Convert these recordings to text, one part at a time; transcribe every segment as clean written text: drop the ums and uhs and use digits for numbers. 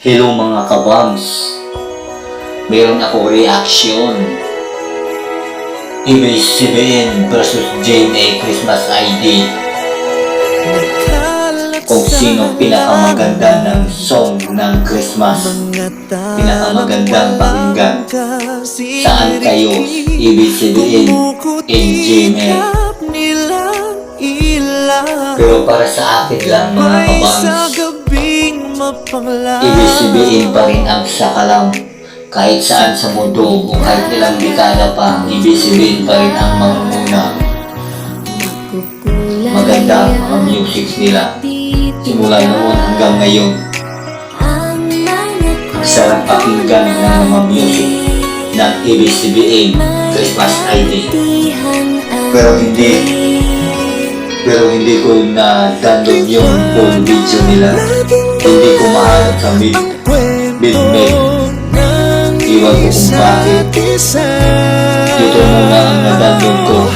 Hello mga kabams, meron ako reaction. ABS-CBN versus JNA Christmas ID. Kung sino pinakamaganda ng song ng Christmas, pinakamagandang pakinggan. Saan kayo, ABS-CBN and JNA? Pero para sa akin lang mga kabams, ABS-CBN pa rin ang sakalam. Kahit saan sa mundo o kahit ilang dekada pa, ABS-CBN pa rin ang mangunguna. Maganda ang mga music nila, simula noon hanggang ngayon. Ang sarap pakinggan ng mga music ng ABS-CBN Christmas ID. Pero hindi ko na-download yung full video nila. Hindi ko mahanap sa mid-mail. Iwan ko kung bakit. Dito muna ang na-download ko.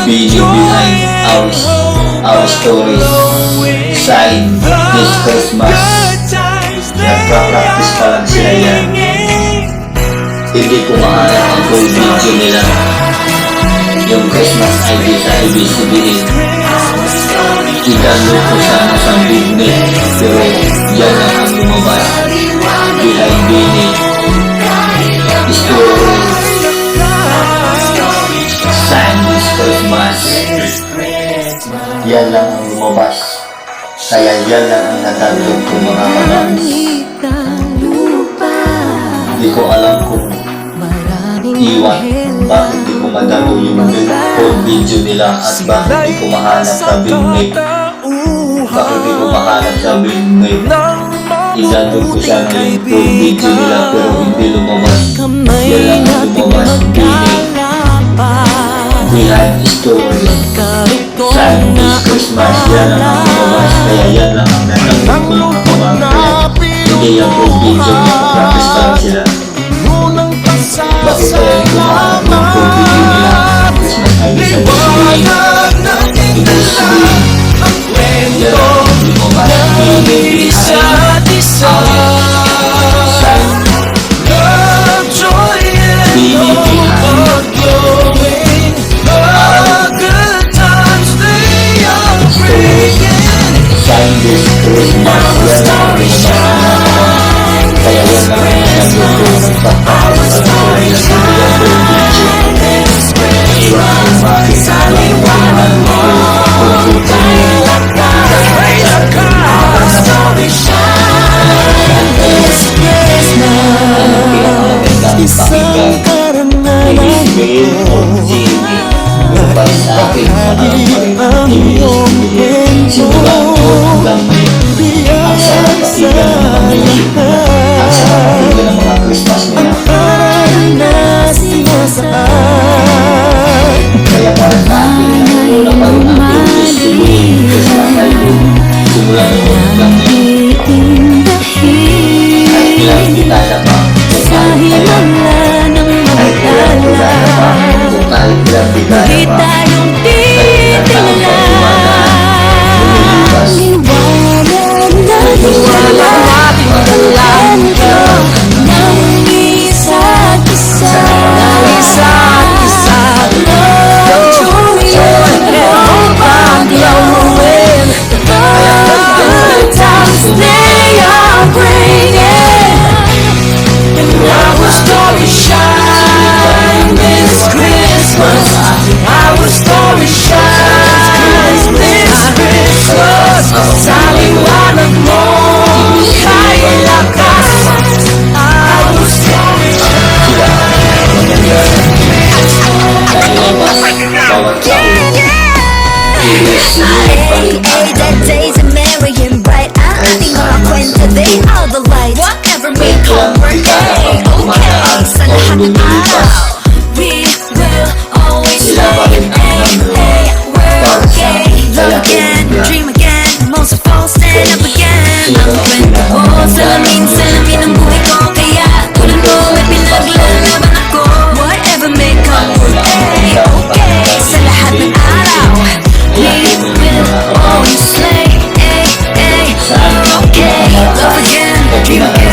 Video behind our stories. Sign this Christmas. Nagpa-practice pa lang sila yan. Hindi ko mahanap ang full video nila. Yung Christmas ID sa ABS-CBN. I-download ko sana sa mid-mail. Pero yan lang ang lumabas. Behind Bini Story. Sign this Christmas. Yan lang ang lumabas. Kaya yan lang ang na-download ko mga kabams. Hindi ko alam kung iwan bakit di ko madalo yung full video nila at bakit di ko mahanap sa mid-mail. Bakit di ko mahanap sa mid-mail. I-download ko sana yung full video nila pero hindi lumabas. Yan lang ang lumabas. Behind Story. Sign this Christmas. Yan lang ang lumabas. Kaya yan lang ang natanggap ko mga kabang. Hindi yung full video na practice pa lang sila. Bakit kaya hindi ko mahanap yung full video nila? Christmas ID sa ABS-CBN. ABS-CBN. Yan lang ang lumabas. We will always play, work again, love again, dream again, most of all stand up again. Unquenchable, salamin ang buhay ko, kaya tulad mo ay pinaglalaban ako. Whatever may come, okay, sa lahat ng araw. We will always play, work again, love again, dream again.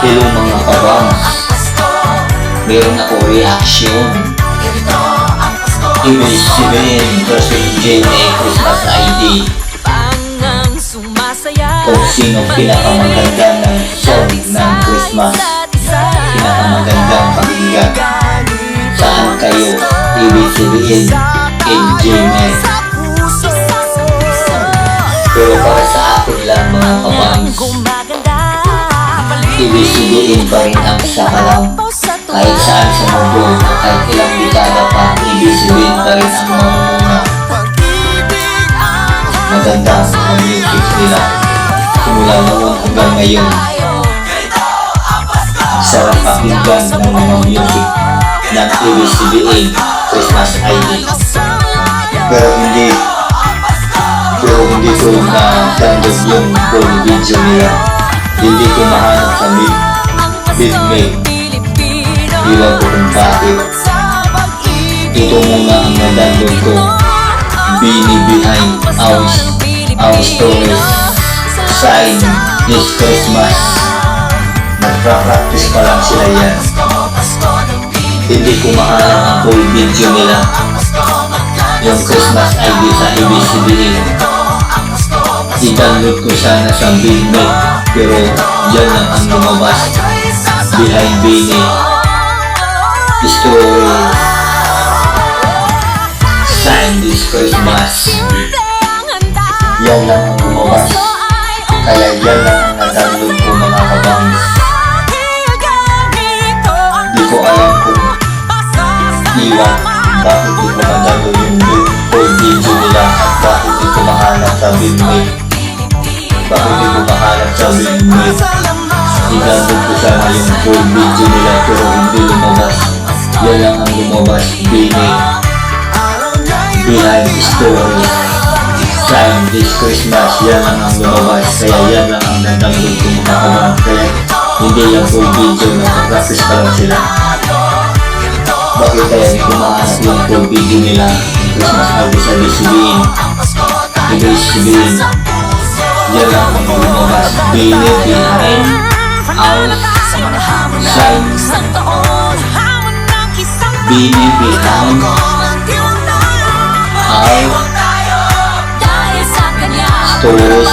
Hello mga kabangs, meron ako reaction. Ibig sabihin versus JMA Christmas ID. Kung sino pinakamaganda ng song ng Christmas, pinakamagandang pakinggan. Saan kayo? Ibig sabihin JMA. Pero para sa akin lang mga kabangs, ibig sabihin pa rin ang sakalam. Kahit saan sa mundo, kahit ilang dekada pa, ibig sabihin pa rin ang mamumuna. Maganda ang music nila. Simula noon hanggang ngayon. Sarap pakinggan ng mga music ng ibig sabihin Christmas ID. Pero hindi ko na-download yung full video nila. Hindi ko mahanap sa Bitmate. Iwan ko kung bakit. Ito muna ang na-download ko. Bini Behind Our Stories. Sign This Christmas. Nagpa-practice pa lang sila yan. Hindi ko mahanap ang full video nila. Yung Christmas ID sa ABCDE. I-download ko sana sa Bitmate, pero yan lang ang lumabas. Behind Bini Story. Sign This Christmas. Yan lang ang lumabas. Kaya yan lang ang na-download ko mga kabangs. Di ko alam kung iwan bakit di ko na-download yung full video nila at bakit di ko mahanap sa Bitmate. Bakit di ko mahanap sa Bitmate. I-download ko sana yung full video nila pero hindi lumabas. Yan lang ang lumabas. Bini Behind Story. Sign This Christmas. Yan lang ang lumabas. Kaya yan lang ang na-download ko mga kabang. Kaya hindi yung full video. Nag-practice pa lang sila. Bakit kaya hindi ko mahanap yung full video nila? Christmas ID sa ABCDE. ABCDE. Yan lang ang lumabas. Bini Behind Our Sign. Bini Behind Our Stories.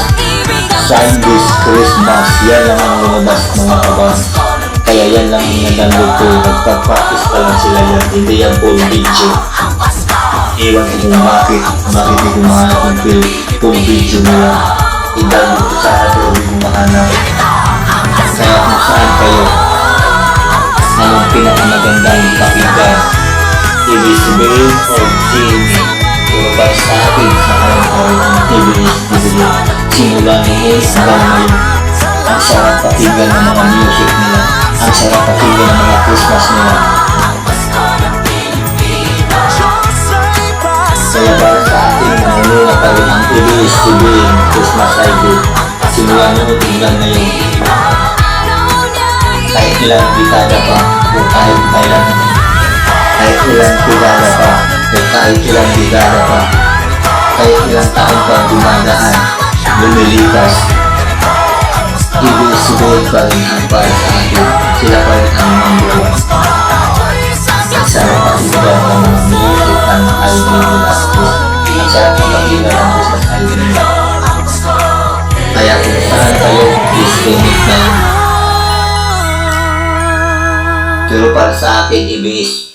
Sign This Christmas. Yan lang ang lumabas mga kabang. Kaya yan lang ang na-download ko. Nagpa-practice pa lang sila yan. Hindi yan full video. Ewan ko kung bakit di ko mahanap yung full video nila. I-download ko sana pero di ko mahanap. Kaya kung saan kayo, anong pinakamagandang pakinggan? Ibig sabihin o JMA? Pero para sa akin, sa kalang-kalang ng ibig sabihin, simula noon hanggang ngayon, ang sarap pakinggan ng mga music nila, ang sarap pakinggan ng mga Christmas nila. Kaya para sa akin, nanununa pa rin ang ibig sabihin Christmas ID. Simula noon hanggang ngayon. Kahit ilang dekada pa, o kahit ilang dekada pa, o kahit ilang dekada pa, kahit ilang taon pa dumadaan, lumilipas, ibig sabihin pa rin ang para sa akin, sila pa rin ang number one. Ang sarap pakinggan ng mga music ng ID nila, ang sarap pakinggan ng Christmas ID nila. Kaya kung saan kayo, please donate na. Pero para sa akin, ibig